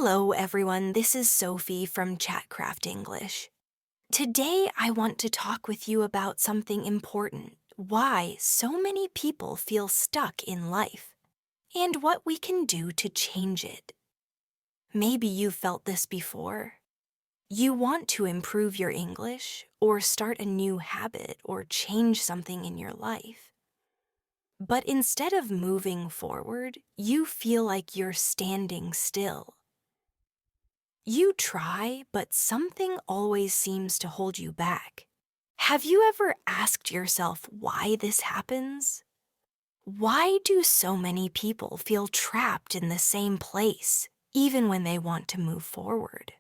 Hello, everyone. This is Sophie from Chatcraft English. Today, I want to talk with you about something important: why so many people feel stuck in life, and what we can do to change it. Maybe you've felt this before. You want to improve your English, or start a new habit, or change something in your life. But instead of moving forward, you feel like you're standing still. You try, but something always seems to hold you back. Have you ever asked yourself why this happens? Why do so many people feel trapped in the same place, even when they want to move forward?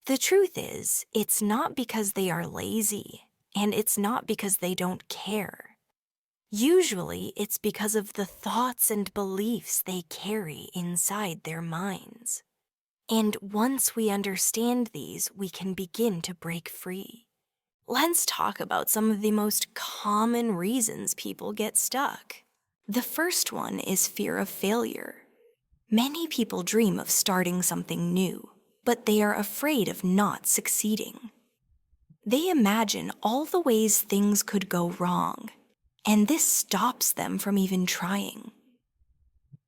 The truth is, it's not because they are lazy, and it's not because they don't care. Usually, it's because of the thoughts and beliefs they carry inside their minds. And once we understand these, we can begin to break free. Let's talk about some of the most common reasons people get stuck. The first one is fear of failure. Many people dream of starting something new, but they are afraid of not succeeding. They imagine all the ways things could go wrong, and this stops them from even trying.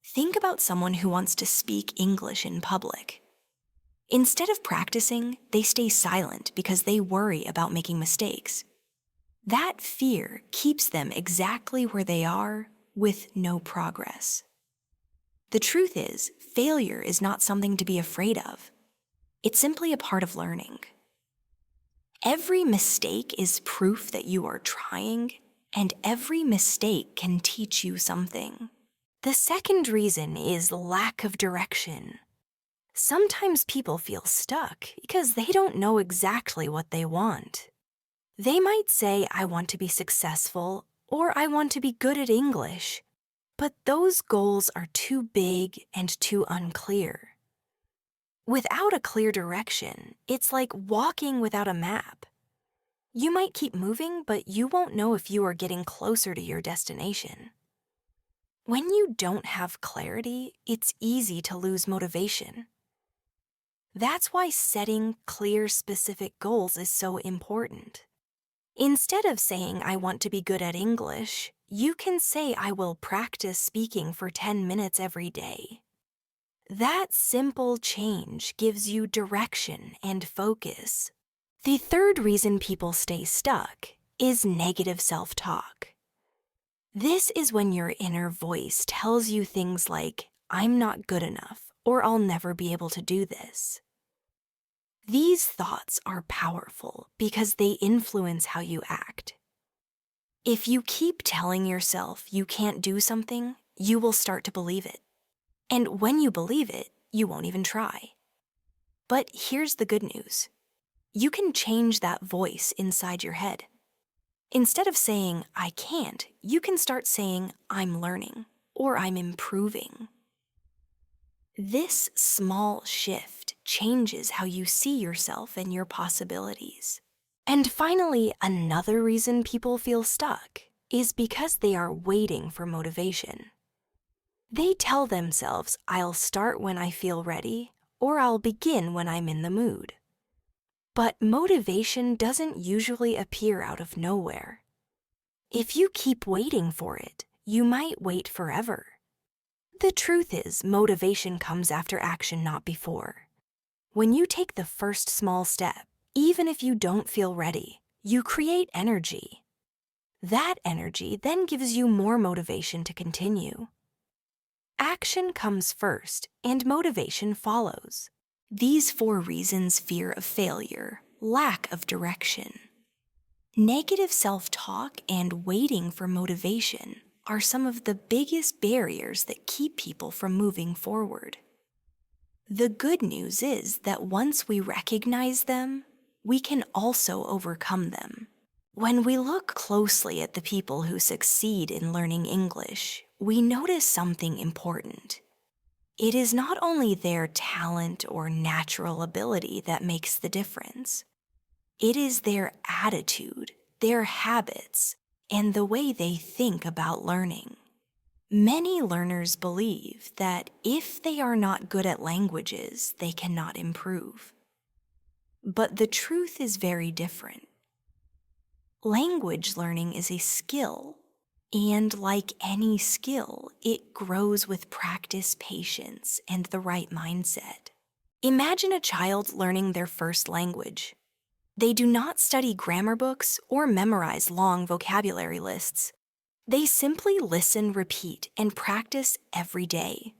Think about someone who wants to speak English in public. Instead of practicing, they stay silent because they worry about making mistakes. That fear keeps them exactly where they are, with no progress. The truth is, failure is not something to be afraid of. It's simply a part of learning. Every mistake is proof that you are trying, and every mistake can teach you something. The second reason is lack of direction. Sometimes people feel stuck because they don't know exactly what they want. They might say, I want to be successful, or I want to be good at English, but those goals are too big and too unclear. Without a clear direction, it's like walking without a map. You might keep moving, but you won't know if you are getting closer to your destination. When you don't have clarity, it's easy to lose motivation. That's why setting clear, specific goals is so important. Instead of saying, I want to be good at English, you can say, I will practice speaking for 10 minutes every day. That simple change gives you direction and focus. The third reason people stay stuck is negative self-talk. This is when your inner voice tells you things like, I'm not good enough, or I'll never be able to do this. These thoughts are powerful because they influence how you act. If you keep telling yourself you can't do something, you will start to believe it. And when you believe it, you won't even try. But here's the good news. You can change that voice inside your head. Instead of saying, I can't, you can start saying, I'm learning, or I'm improving. This small shift changes how you see yourself and your possibilities. And finally, another reason people feel stuck is because they are waiting for motivation. They tell themselves, I'll start when I feel ready, or I'll begin when I'm in the mood. But motivation doesn't usually appear out of nowhere. If you keep waiting for it, you might wait forever. The truth is, motivation comes after action, not before. When you take the first small step, even if you don't feel ready, you create energy. That energy then gives you more motivation to continue. Action comes first, and motivation follows. These 4 reasons: fear of failure, lack of direction, negative self-talk, and waiting for motivation are some of the biggest barriers that keep people from moving forward. The good news is that once we recognize them, we can also overcome them. When we look closely at the people who succeed in learning English, we notice something important. It is not only their talent or natural ability that makes the difference. It is their attitude, their habits, and the way they think about learning. Many learners believe that if they are not good at languages, they cannot improve. But the truth is very different. Language learning is a skill, and like any skill, it grows with practice, patience, and the right mindset. Imagine a child learning their first language. They do not study grammar books or memorize long vocabulary lists. They simply listen, repeat, and practice every day.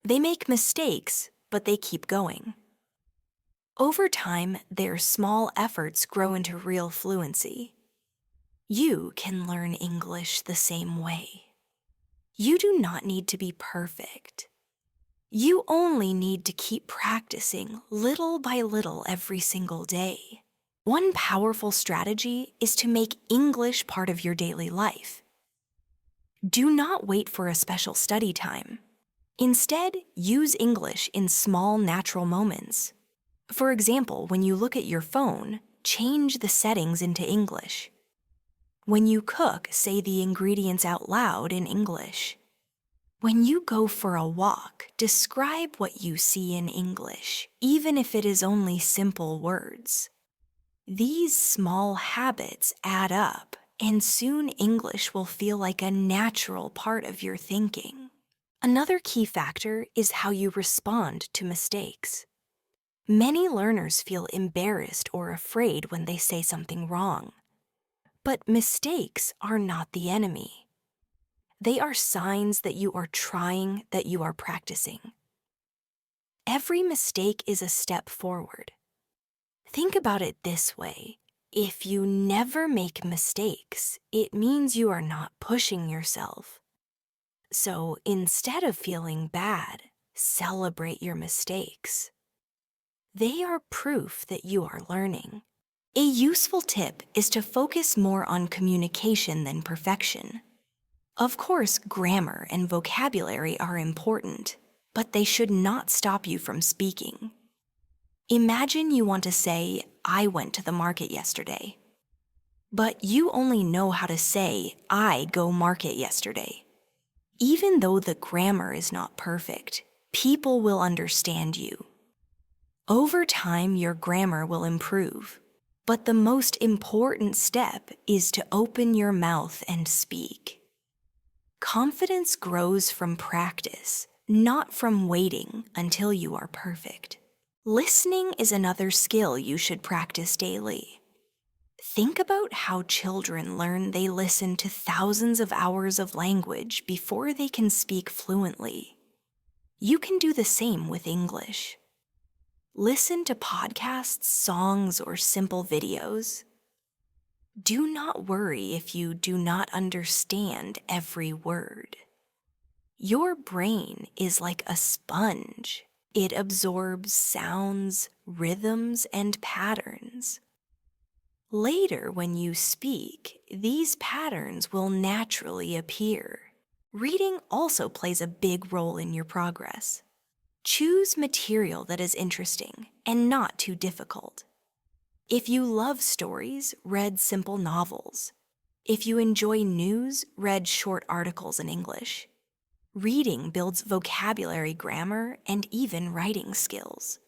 They make mistakes, but they keep going. Over time, their small efforts grow into real fluency. You can learn English the same way. You do not need to be perfect. You only need to keep practicing little by little every single day. One powerful strategy is to make English part of your daily life. Do not wait for a special study time. Instead, use English in small, natural moments. For example, when you look at your phone, change the settings into English. When you cook, say the ingredients out loud in English. When you go for a walk, describe what you see in English, even if it is only simple words. These small habits add up, and soon English will feel like a natural part of your thinking. Another key factor is how you respond to mistakes. Many learners feel embarrassed or afraid when they say something wrong. But mistakes are not the enemy. They are signs that you are trying, that you are practicing. Every mistake is a step forward. Think about it this way. If you never make mistakes, it means you are not pushing yourself. So instead of feeling bad, celebrate your mistakes. They are proof that you are learning. A useful tip is to focus more on communication than perfection. Of course, grammar and vocabulary are important, but they should not stop you from speaking. Imagine you want to say, "I went to the market yesterday." But you only know how to say, "I go market yesterday." Even though the grammar is not perfect, people will understand you. Over time, your grammar will improve. But the most important step is to open your mouth and speak. Confidence grows from practice, not from waiting until you are perfect. Listening is another skill you should practice daily. Think about how children learn. They listen to thousands of hours of language before they can speak fluently. You can do the same with English. Listen to podcasts, songs, or simple videos. Do not worry if you do not understand every word. Your brain is like a sponge. It absorbs sounds, rhythms, and patterns. Later, when you speak, these patterns will naturally appear. Reading also plays a big role in your progress. Choose material that is interesting and not too difficult. If you love stories, read simple novels. If you enjoy news, read short articles in English. Reading builds vocabulary, grammar, and even writing skills.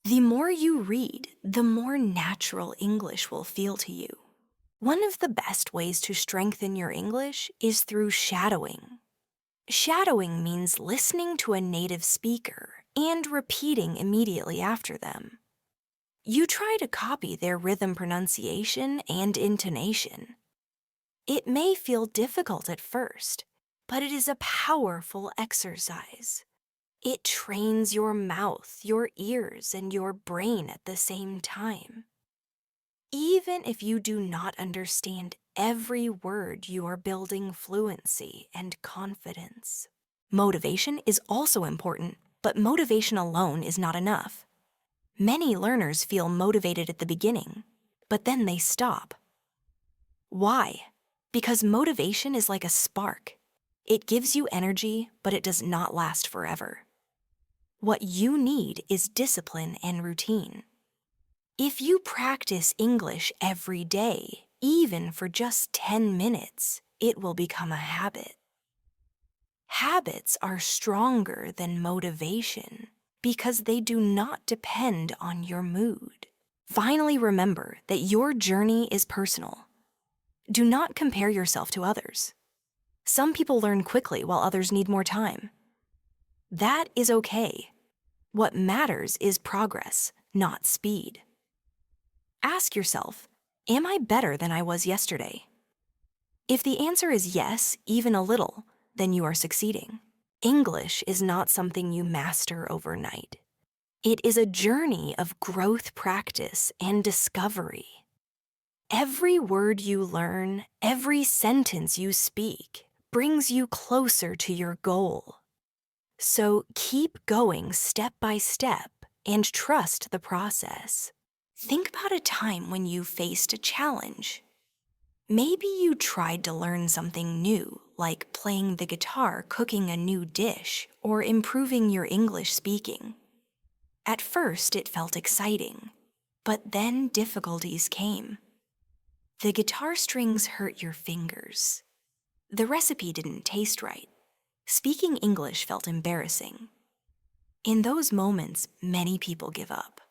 The more you read, the more natural English will feel to you. One of the best ways to strengthen your English is through shadowing. Shadowing means listening to a native speaker and repeating immediately after them. You try to copy their rhythm, pronunciation, and intonation. It may feel difficult at first, but it is a powerful exercise. It trains your mouth, your ears, and your brain at the same time. Even if you do not understand every word, you are building fluency and confidence. Motivation is also important, but motivation alone is not enough. Many learners feel motivated at the beginning, but then they stop. Why? Because motivation is like a spark. It gives you energy, but it does not last forever. What you need is discipline and routine. If you practice English every day, even for just 10 minutes, it will become a habit. Habits are stronger than motivation because they do not depend on your mood. Finally, remember that your journey is personal. Do not compare yourself to others. Some people learn quickly while others need more time. That is okay. What matters is progress, not speed. Ask yourself, am I better than I was yesterday? If the answer is yes, even a little, then you are succeeding. English is not something you master overnight. It is a journey of growth, practice, and discovery. Every word you learn, every sentence you speak, brings you closer to your goal. So keep going step by step and trust the process. Think about a time when you faced a challenge. Maybe you tried to learn something new, like playing the guitar, cooking a new dish, or improving your English speaking. At first, it felt exciting, but then difficulties came. The guitar strings hurt your fingers. The recipe didn't taste right. Speaking English felt embarrassing. In those moments, many people give up.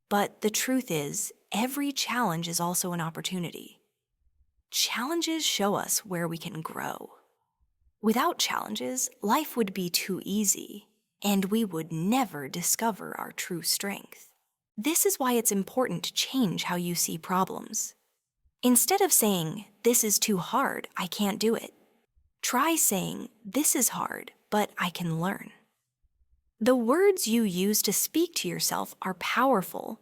But the truth is, every challenge is also an opportunity. Challenges show us where we can grow. Without challenges, life would be too easy, and we would never discover our true strength. This is why it's important to change how you see problems. Instead of saying, "This is too hard, I can't do it," try saying, "This is hard, but I can learn." The words you use to speak to yourself are powerful.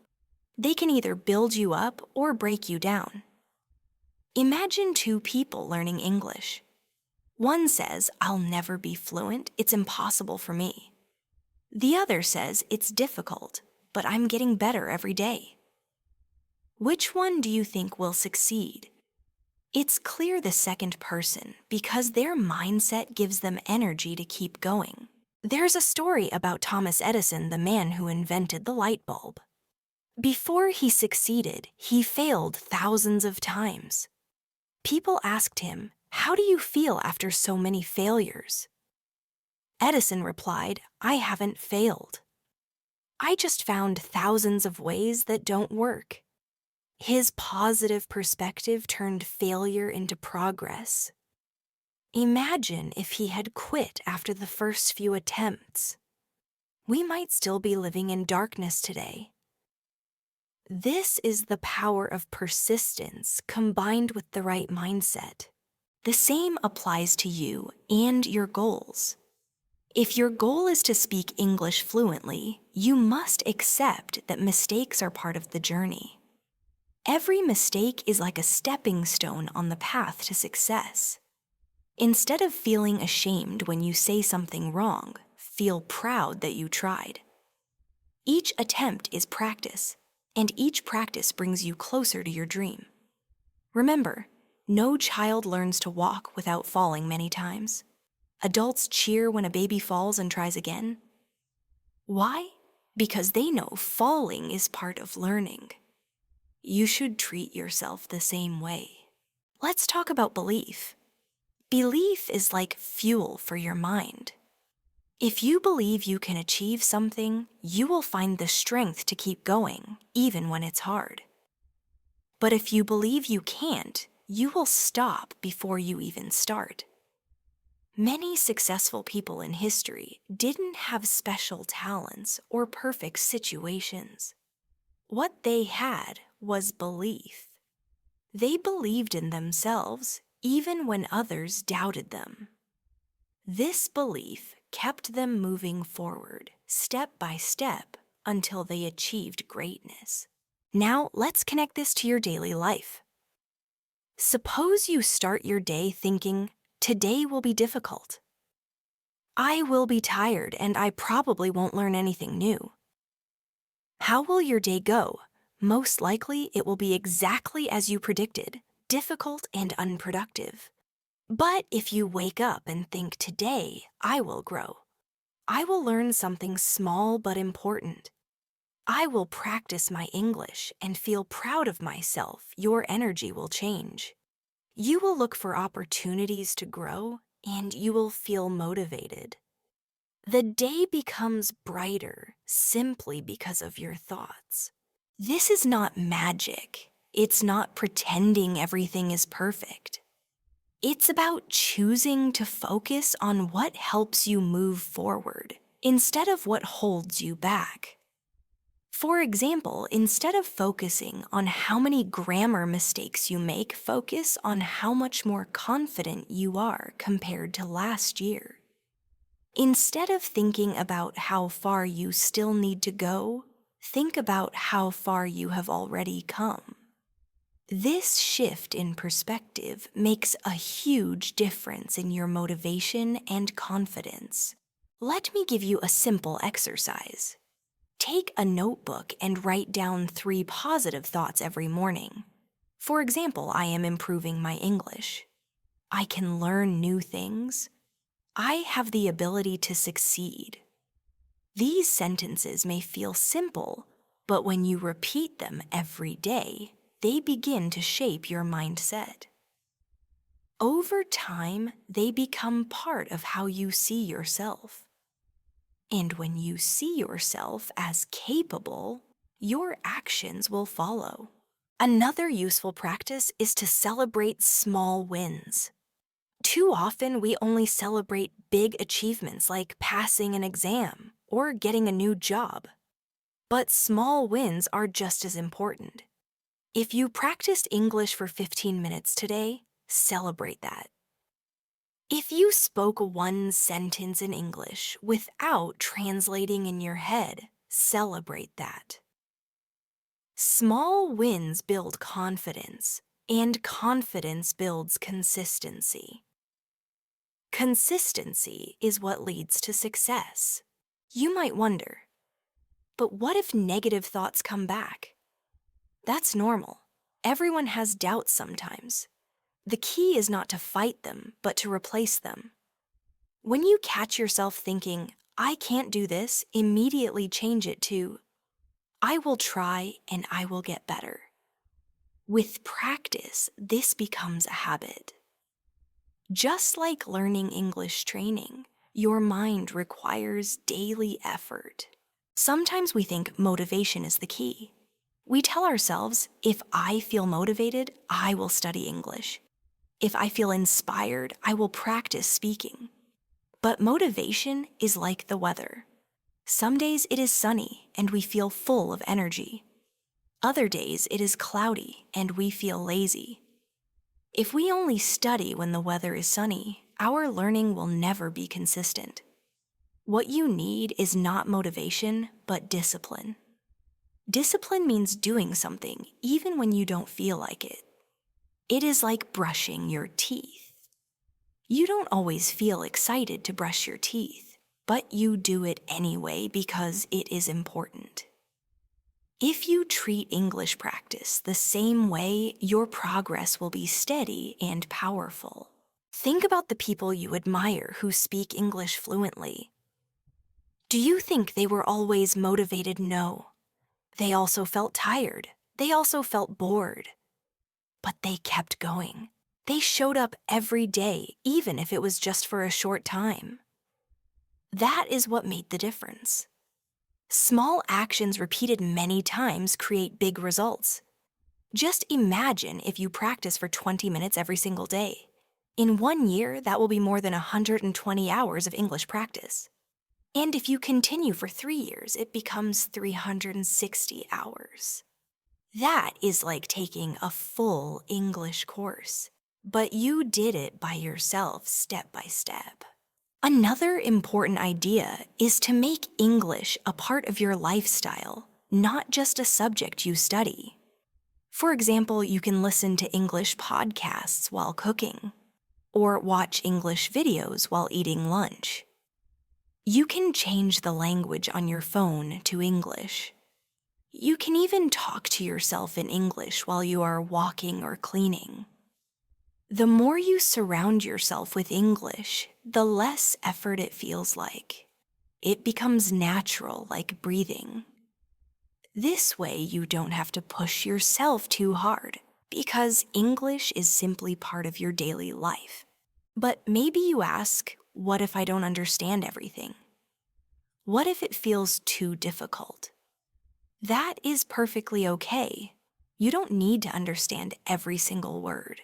They can either build you up or break you down. Imagine two people learning English. One says, "I'll never be fluent, it's impossible for me." The other says, "It's difficult, but I'm getting better every day." Which one do you think will succeed? It's clear the second person because their mindset gives them energy to keep going. There's a story about Thomas Edison, the man who invented the light bulb. Before he succeeded, he failed thousands of times. People asked him, "How do you feel after so many failures?" Edison replied, "I haven't failed. I just found thousands of ways that don't work." His positive perspective turned failure into progress. Imagine if he had quit after the first few attempts. We might still be living in darkness today. This is the power of persistence combined with the right mindset. The same applies to you and your goals. If your goal is to speak English fluently, you must accept that mistakes are part of the journey. Every mistake is like a stepping stone on the path to success. Instead of feeling ashamed when you say something wrong, feel proud that you tried. Each attempt is practice, and each practice brings you closer to your dream. Remember, no child learns to walk without falling many times. Adults cheer when a baby falls and tries again. Why? Because they know falling is part of learning. You should treat yourself the same way. Let's talk about belief. Belief is like fuel for your mind. If you believe you can achieve something, you will find the strength to keep going, even when it's hard. But if you believe you can't, you will stop before you even start. Many successful people in history didn't have special talents or perfect situations. What they had was belief. They believed in themselves even when others doubted them. This belief kept them moving forward, step by step, until they achieved greatness. Now, let's connect this to your daily life. Suppose you start your day thinking, "Today will be difficult. I will be tired and I probably won't learn anything new." How will your day go? Most likely, it will be exactly as you predicted, difficult and unproductive. But if you wake up and think, "Today, I will grow. I will learn something small but important. I will practice my English and feel proud of myself," your energy will change. You will look for opportunities to grow and you will feel motivated. The day becomes brighter simply because of your thoughts. This is not magic. It's not pretending everything is perfect. It's about choosing to focus on what helps you move forward instead of what holds you back. For example, instead of focusing on how many grammar mistakes you make, focus on how much more confident you are compared to last year. Instead of thinking about how far you still need to go, think about how far you have already come. This shift in perspective makes a huge difference in your motivation and confidence. Let me give you a simple exercise. Take a notebook and write down 3 positive thoughts every morning. For example, I am improving my English. I can learn new things. I have the ability to succeed. These sentences may feel simple, but when you repeat them every day, they begin to shape your mindset. Over time, they become part of how you see yourself. And when you see yourself as capable, your actions will follow. Another useful practice is to celebrate small wins. Too often, we only celebrate big achievements like passing an exam or getting a new job. But small wins are just as important. If you practiced English for 15 minutes today, celebrate that. If you spoke one sentence in English without translating in your head, celebrate that. Small wins build confidence, and confidence builds consistency. Consistency is what leads to success. You might wonder, but what if negative thoughts come back? That's normal. Everyone has doubts sometimes. The key is not to fight them, but to replace them. When you catch yourself thinking, I can't do this, immediately change it to, I will try and I will get better. With practice, this becomes a habit. Just like learning English training, your mind requires daily effort. Sometimes we think motivation is the key. We tell ourselves, if I feel motivated, I will study English. If I feel inspired, I will practice speaking. But motivation is like the weather. Some days it is sunny and we feel full of energy. Other days it is cloudy and we feel lazy. If we only study when the weather is sunny, our learning will never be consistent. What you need is not motivation, but discipline. Discipline means doing something even when you don't feel like it. It is like brushing your teeth. You don't always feel excited to brush your teeth, but you do it anyway because it is important. If you treat English practice the same way, your progress will be steady and powerful. Think about the people you admire who speak English fluently. Do you think they were always motivated? No. They also felt tired. They also felt bored. But they kept going. They showed up every day, even if it was just for a short time. That is what made the difference. Small actions repeated many times create big results. Just imagine if you practice for 20 minutes every single day. In 1 year, that will be more than 120 hours of English practice. And if you continue for 3 years, it becomes 360 hours. That is like taking a full English course, but you did it by yourself step by step. Another important idea is to make English a part of your lifestyle, not just a subject you study. For example, you can listen to English podcasts while cooking, or watch English videos while eating lunch. You can change the language on your phone to English. You can even talk to yourself in English while you are walking or cleaning. The more you surround yourself with English, the less effort it feels like. It becomes natural, like breathing. This way, you don't have to push yourself too hard, because English is simply part of your daily life. But maybe you ask, what if I don't understand everything? What if it feels too difficult? That is perfectly okay. You don't need to understand every single word.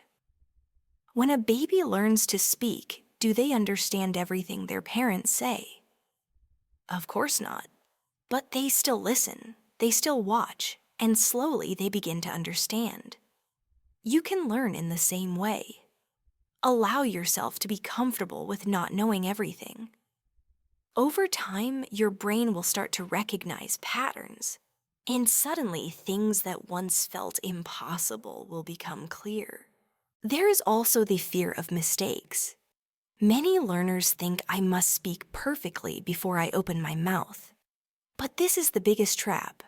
When a baby learns to speak, do they understand everything their parents say? Of course not. But they still listen, they still watch, and slowly they begin to understand. You can learn in the same way. Allow yourself to be comfortable with not knowing everything. Over time, your brain will start to recognize patterns, and suddenly things that once felt impossible will become clear. There is also the fear of mistakes. Many learners think I must speak perfectly before I open my mouth. But this is the biggest trap.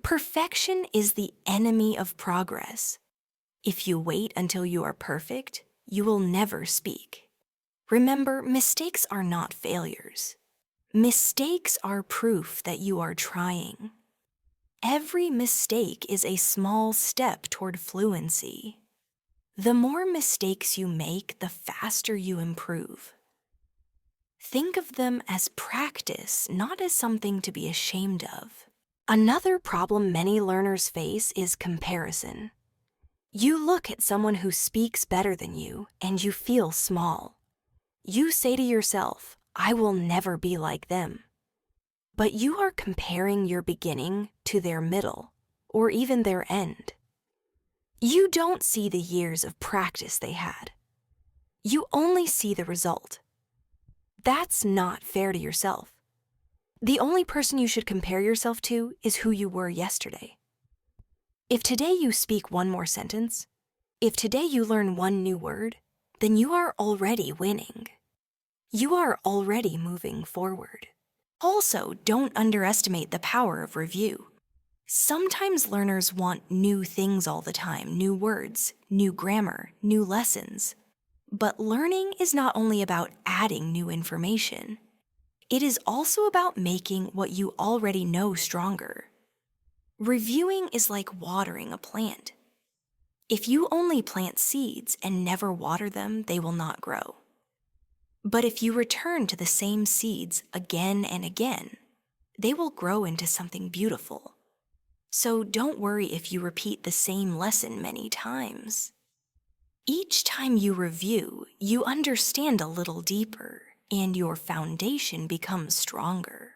Perfection is the enemy of progress. If you wait until you are perfect, you will never speak. Remember, mistakes are not failures. Mistakes are proof that you are trying. Every mistake is a small step toward fluency. The more mistakes you make, the faster you improve. Think of them as practice, not as something to be ashamed of. Another problem many learners face is comparison. You look at someone who speaks better than you, and you feel small. You say to yourself, I will never be like them. But you are comparing your beginning to their middle, or even their end. You don't see the years of practice they had. You only see the result. That's not fair to yourself. The only person you should compare yourself to is who you were yesterday. If today you speak one more sentence, if today you learn one new word, then you are already winning. You are already moving forward. Also, don't underestimate the power of review. Sometimes learners want new things all the time, new words, new grammar, new lessons. But learning is not only about adding new information. It is also about making what you already know stronger. Reviewing is like watering a plant. If you only plant seeds and never water them, they will not grow. But if you return to the same seeds again and again, they will grow into something beautiful. So don't worry if you repeat the same lesson many times. Each time you review, you understand a little deeper, and your foundation becomes stronger.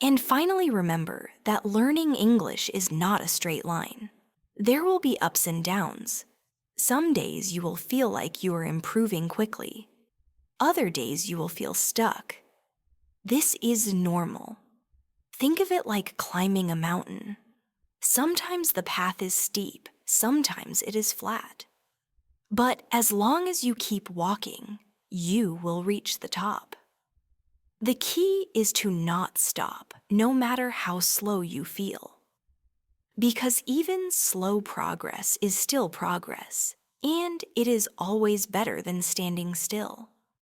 And finally, remember that learning English is not a straight line. There will be ups and downs. Some days you will feel like you are improving quickly. Other days you will feel stuck. This is normal. Think of it like climbing a mountain. Sometimes the path is steep, sometimes it is flat. But as long as you keep walking, you will reach the top. The key is to not stop, no matter how slow you feel. Because even slow progress is still progress, and it is always better than standing still.